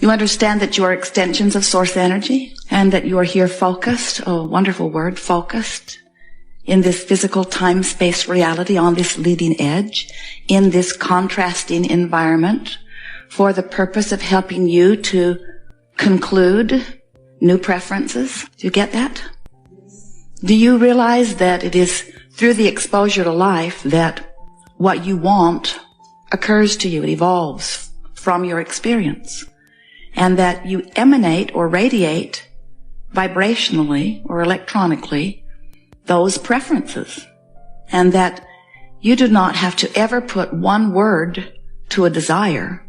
You understand that you are extensions of source energy and that you are here focused, oh, wonderful word, focused, in this physical time-space reality, on this leading edge, in this contrasting environment, for the purpose of helping you to conclude new preferences. Do you get that? Do you realize that it is through the exposure to life that what you want occurs to you, it evolves from your experience, and that you emanate or radiate vibrationally or electronically those preferences, and that you do not have to ever put one word to a desire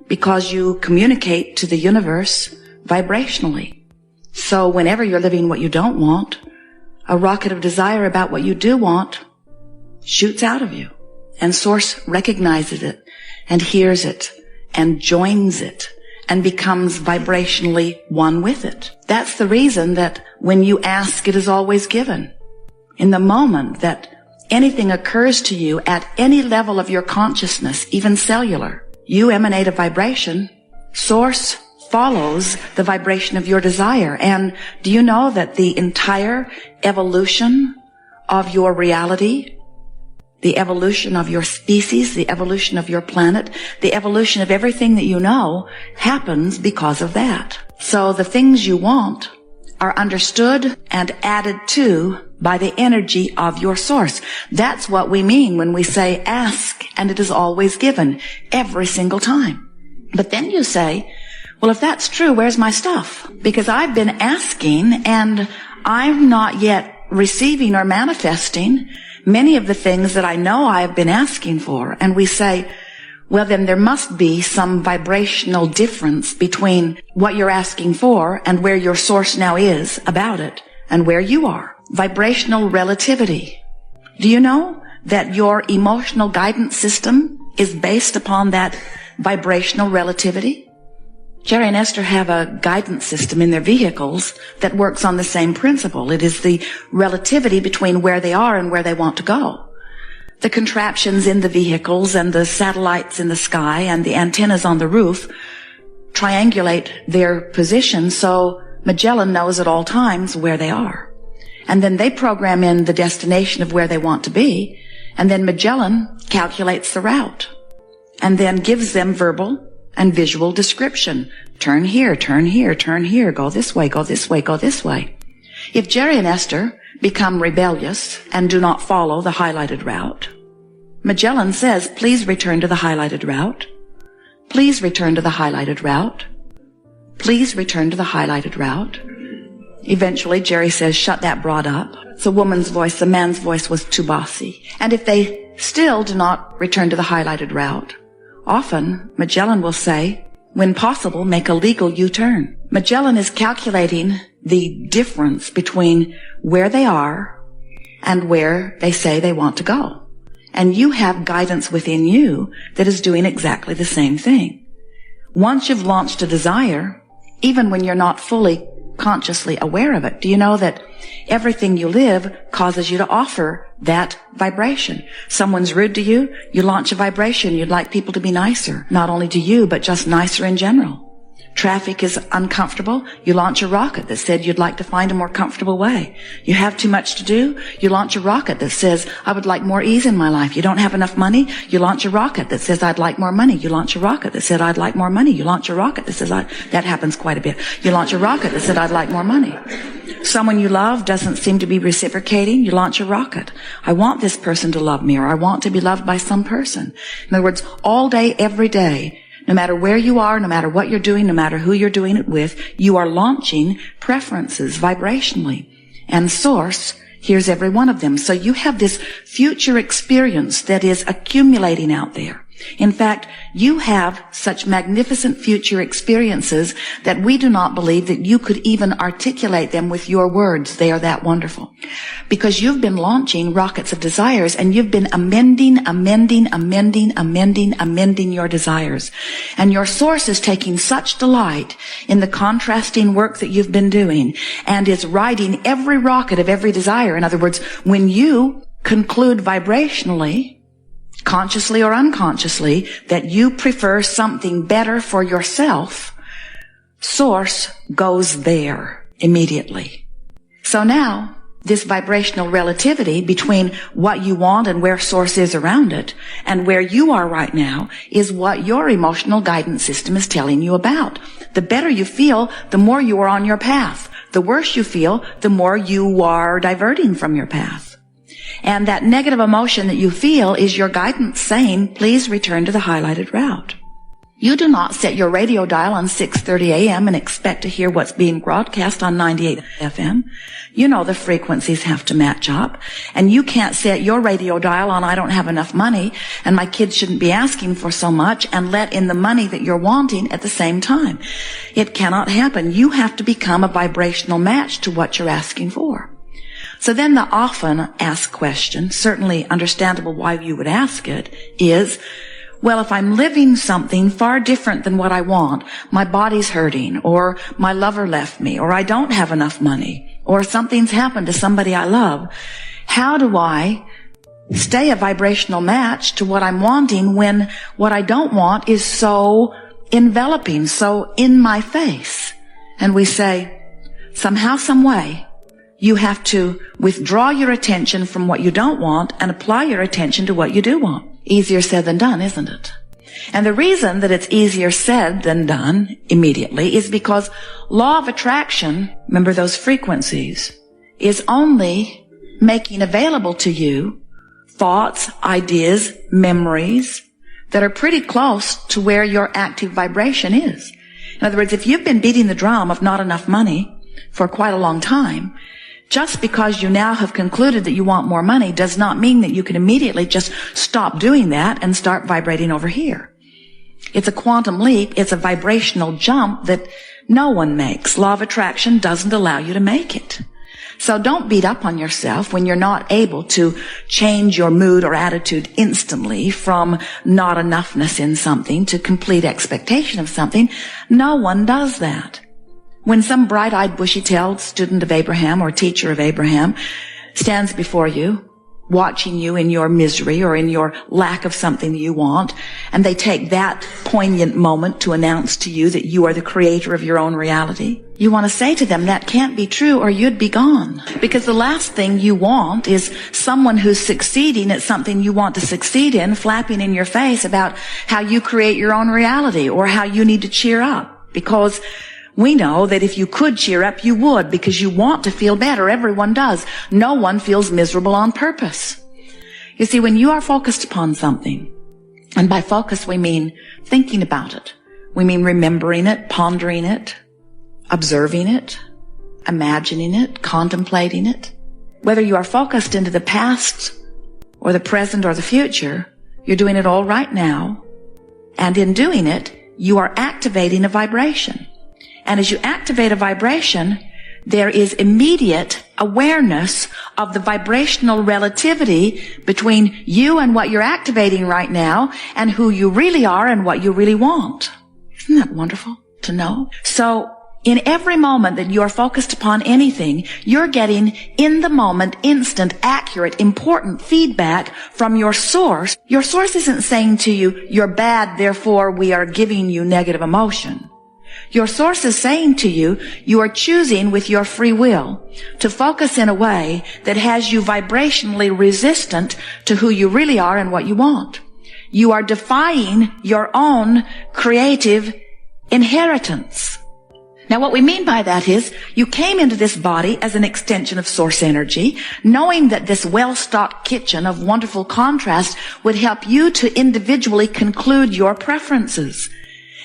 because you communicate to the universe vibrationally. So whenever you're living what you don't want, a rocket of desire about what you do want shoots out of you, and Source recognizes it and hears it and joins it and becomes vibrationally one with it. That's the reason that when you ask, it is always given. In the moment that anything occurs to you at any level of your consciousness, even cellular, you emanate a vibration. Source follows the vibration of your desire. And do you know that the entire evolution of your reality, the evolution of your species, the evolution of your planet, the evolution of everything that you know happens because of that. So the things you want are understood and added to by the energy of your source. That's what we mean when we say ask and it is always given, every single time. But then you say, well, if that's true, where's my stuff? Because I've been asking and I'm not yet receiving or manifesting many of the things that I know I've been asking for. And we say, well, then there must be some vibrational difference between what you're asking for and where your source now is about it and where you are. Vibrational relativity. Do you know that your emotional guidance system is based upon that vibrational relativity? Jerry and Esther have a guidance system in their vehicles that works on the same principle. It is the relativity between where they are and where they want to go. The contraptions in the vehicles and the satellites in the sky and the antennas on the roof triangulate their position so Magellan knows at all times where they are. And then they program in the destination of where they want to be, and then Magellan calculates the route and then gives them verbal and visual description. Turn here, turn here, turn here, go this way, go this way, go this way. If Jerry and Esther become rebellious and do not follow the highlighted route, Magellan says, please return to the highlighted route. Please return to the highlighted route. Please return to the highlighted route. Eventually, Jerry says, shut that broad up. It's a woman's voice. The man's voice was too bossy. And if they still do not return to the highlighted route, often Magellan will say, when possible, make a legal U-turn. Magellan is calculating the difference between where they are and where they say they want to go. And you have guidance within you that is doing exactly the same thing. Once you've launched a desire, even when you're not fully consciously aware of it, do you know that everything you live causes you to offer that vibration? Someone's rude to you, you launch a vibration. You'd like people to be nicer, not only to you, but just nicer in general. Traffic is uncomfortable, you launch a rocket that said you'd like to find a more comfortable way. You have too much to do, you launch a rocket that says, I would like more ease in my life. You don't have enough money, you launch a rocket that says, I'd like more money. You launch a rocket that said, I'd like more money. You launch a rocket that says, that happens quite a bit. You launch a rocket that said, I'd like more money. Someone you love doesn't seem to be reciprocating, you launch a rocket. I want this person to love me, or I want to be loved by some person. In other words, all day, every day, no matter where you are, no matter what you're doing, no matter who you're doing it with, you are launching preferences vibrationally. And Source hears every one of them. So you have this future experience that is accumulating out there. In fact, you have such magnificent future experiences that we do not believe that you could even articulate them with your words. They are that wonderful. Because you've been launching rockets of desires and you've been amending your desires. And your Source is taking such delight in the contrasting work that you've been doing and is riding every rocket of every desire. In other words, when you conclude vibrationally, consciously or unconsciously, that you prefer something better for yourself, Source goes there immediately. So now, this vibrational relativity between what you want and where Source is around it and where you are right now is what your emotional guidance system is telling you about. The better you feel, the more you are on your path. The worse you feel, the more you are diverting from your path. And that negative emotion that you feel is your guidance saying, please return to the highlighted route. You do not set your radio dial on 6:30 a.m. and expect to hear what's being broadcast on 98 FM. You know the frequencies have to match up. And you can't set your radio dial on I don't have enough money and my kids shouldn't be asking for so much and let in the money that you're wanting at the same time. It cannot happen. You have to become a vibrational match to what you're asking for. So then the often asked question, certainly understandable why you would ask it, is, well, if I'm living something far different than what I want, my body's hurting, or my lover left me, or I don't have enough money, or something's happened to somebody I love, how do I stay a vibrational match to what I'm wanting when what I don't want is so enveloping, so in my face? And we say, somehow, some way, you have to withdraw your attention from what you don't want and apply your attention to what you do want. Easier said than done, isn't it? And the reason that it's easier said than done immediately is because law of attraction, remember those frequencies, is only making available to you thoughts, ideas, memories that are pretty close to where your active vibration is. In other words, if you've been beating the drum of not enough money for quite a long time, just because you now have concluded that you want more money does not mean that you can immediately just stop doing that and start vibrating over here. It's a quantum leap. It's a vibrational jump that no one makes. Law of attraction doesn't allow you to make it. So don't beat up on yourself when you're not able to change your mood or attitude instantly from not enoughness in something to complete expectation of something. No one does that. When some bright-eyed, bushy-tailed student of Abraham or teacher of Abraham stands before you, watching you in your misery or in your lack of something you want, and they take that poignant moment to announce to you that you are the creator of your own reality, you want to say to them, that can't be true or you'd be gone. Because the last thing you want is someone who's succeeding at something you want to succeed in, flapping in your face about how you create your own reality or how you need to cheer up. Because we know that if you could cheer up, you would, because you want to feel better. Everyone does. No one feels miserable on purpose. You see, when you are focused upon something, and by focus we mean thinking about it, we mean remembering it, pondering it, observing it, imagining it, contemplating it. Whether you are focused into the past or the present or the future, you're doing it all right now. And in doing it, you are activating a vibration. And as you activate a vibration, there is immediate awareness of the vibrational relativity between you and what you're activating right now and who you really are and what you really want. Isn't that wonderful to know? So in every moment that you are focused upon anything, you're getting in the moment, instant, accurate, important feedback from your source. Your source isn't saying to you, you're bad, therefore we are giving you negative emotion. Your source is saying to you, you are choosing with your free will to focus in a way that has you vibrationally resistant to who you really are and what you want. You are defying your own creative inheritance. Now what we mean by that is you came into this body as an extension of source energy, knowing that this well-stocked kitchen of wonderful contrast would help you to individually conclude your preferences.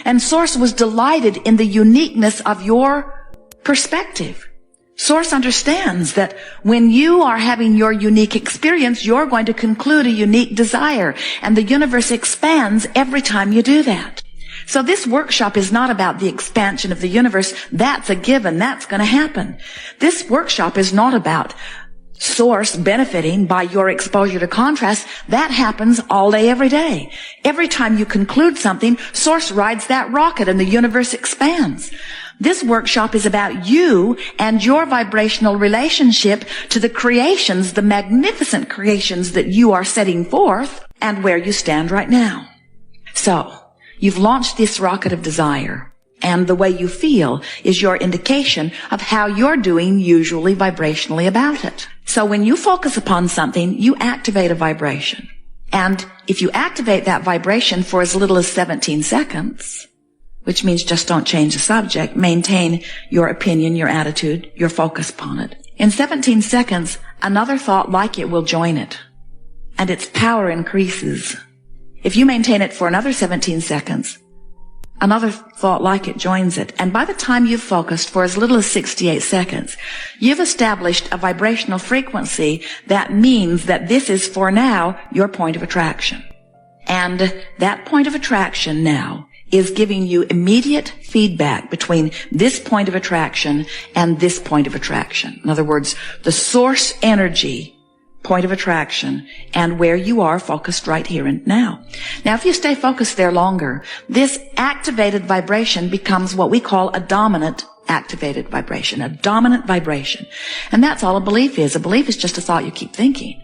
And Source was delighted in the uniqueness of your perspective. Source understands that when you are having your unique experience, you're going to conclude a unique desire. And the universe expands every time you do that. So this workshop is not about the expansion of the universe. That's a given. That's going to happen. This workshop is not about Source benefiting by your exposure to contrast. That happens all day, every day. Every time you conclude something, Source rides that rocket and the universe expands. This workshop is about you and your vibrational relationship to the creations, the magnificent creations that you are setting forth and where you stand right now. So, you've launched this rocket of desire. And the way you feel is your indication of how you're doing usually vibrationally about it. So when you focus upon something, you activate a vibration. And if you activate that vibration for as little as 17 seconds, which means just don't change the subject, maintain your opinion, your attitude, your focus upon it. In 17 seconds, another thought like it will join it, and its power increases. If you maintain it for another 17 seconds, another thought like it joins it, and by the time you've focused for as little as 68 seconds, you've established a vibrational frequency that means that this is, for now, your point of attraction. And that point of attraction now is giving you immediate feedback between this point of attraction and this point of attraction. In other words, the source energy point of attraction and where you are focused right here and now. Now, if you stay focused there longer, this activated vibration becomes what we call a dominant activated vibration, a dominant vibration. And that's all a belief is. A belief is just a thought you keep thinking.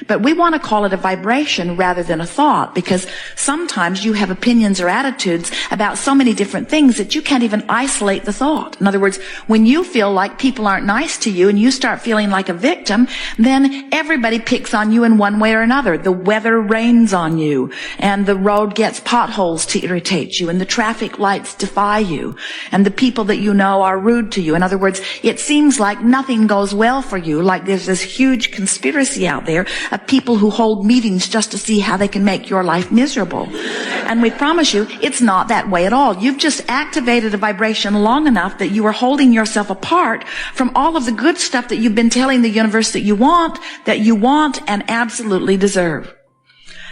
But we want to call it a vibration rather than a thought, because sometimes you have opinions or attitudes about so many different things that you can't even isolate the thought. In other words, when you feel like people aren't nice to you and you start feeling like a victim, then everybody picks on you in one way or another. The weather rains on you, and the road gets potholes to irritate you, and the traffic lights defy you, and the people that you know are rude to you. In other words, it seems like nothing goes well for you, like there's this huge conspiracy out there of people who hold meetings just to see how they can make your life miserable. And we promise you, it's not that way at all. You've just activated a vibration long enough that you are holding yourself apart from all of the good stuff that you've been telling the universe that you want and absolutely deserve.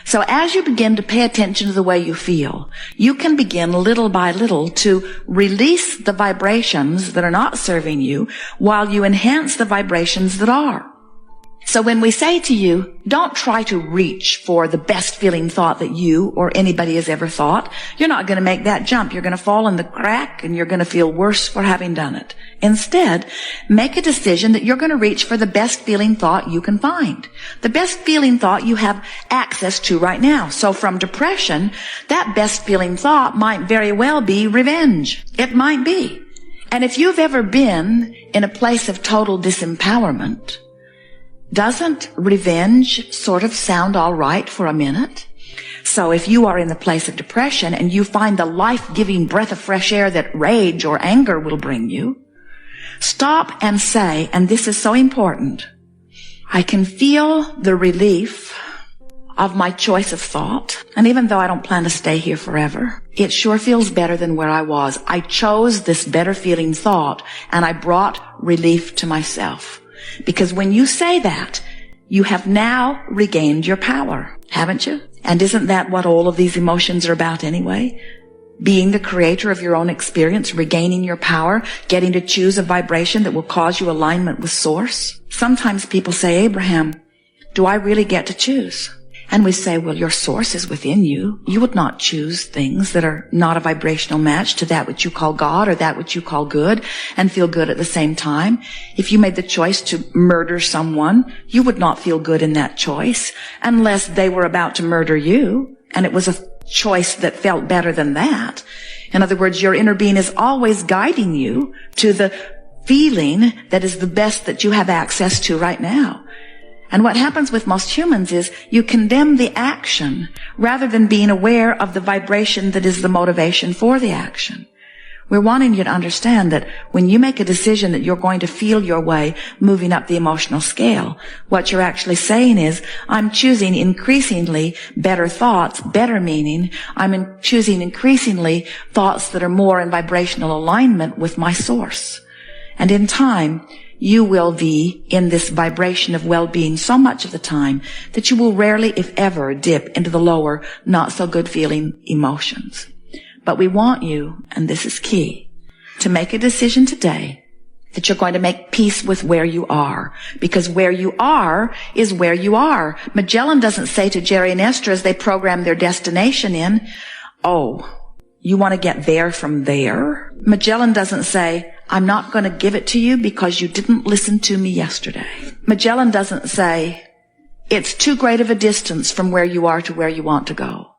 So as you begin to pay attention to the way you feel, you can begin little by little to release the vibrations that are not serving you while you enhance the vibrations that are. So when we say to you, don't try to reach for the best feeling thought that you or anybody has ever thought, you're not going to make that jump. You're going to fall in the crack and you're going to feel worse for having done it. Instead, make a decision that you're going to reach for the best feeling thought you can find. The best feeling thought you have access to right now. So from depression, that best feeling thought might very well be revenge. It might be. And if you've ever been in a place of total disempowerment, doesn't revenge sort of sound all right for a minute? So if you are in the place of depression and you find the life-giving breath of fresh air that rage or anger will bring you, stop and say, and this is so important, I can feel the relief of my choice of thought. And even though I don't plan to stay here forever, it sure feels better than where I was. I chose this better feeling thought and I brought relief to myself. Because when you say that, you have now regained your power, haven't you? And isn't that what all of these emotions are about anyway? Being the creator of your own experience, regaining your power, getting to choose a vibration that will cause you alignment with Source. Sometimes people say, Abraham, do I really get to choose? And we say, well, your source is within you. You would not choose things that are not a vibrational match to that which you call God or that which you call good and feel good at the same time. If you made the choice to murder someone, you would not feel good in that choice unless they were about to murder you and it was a choice that felt better than that. In other words, your inner being is always guiding you to the feeling that is the best that you have access to right now. And what happens with most humans is you condemn the action rather than being aware of the vibration that is the motivation for the action. We're wanting you to understand that when you make a decision that you're going to feel your way moving up the emotional scale, what you're actually saying is, I'm choosing increasingly better thoughts, better meaning. I'm choosing increasingly thoughts that are more in vibrational alignment with my source. And in time, you will be in this vibration of well-being so much of the time that you will rarely, if ever, dip into the lower, not so good feeling emotions. But we want you, and this is key, to make a decision today that you're going to make peace with where you are. Because where you are is where you are. Magellan doesn't say to Jerry and Esther as they program their destination in, oh, you want to get there from there? Magellan doesn't say, I'm not going to give it to you because you didn't listen to me yesterday. Magellan doesn't say, it's too great of a distance from where you are to where you want to go.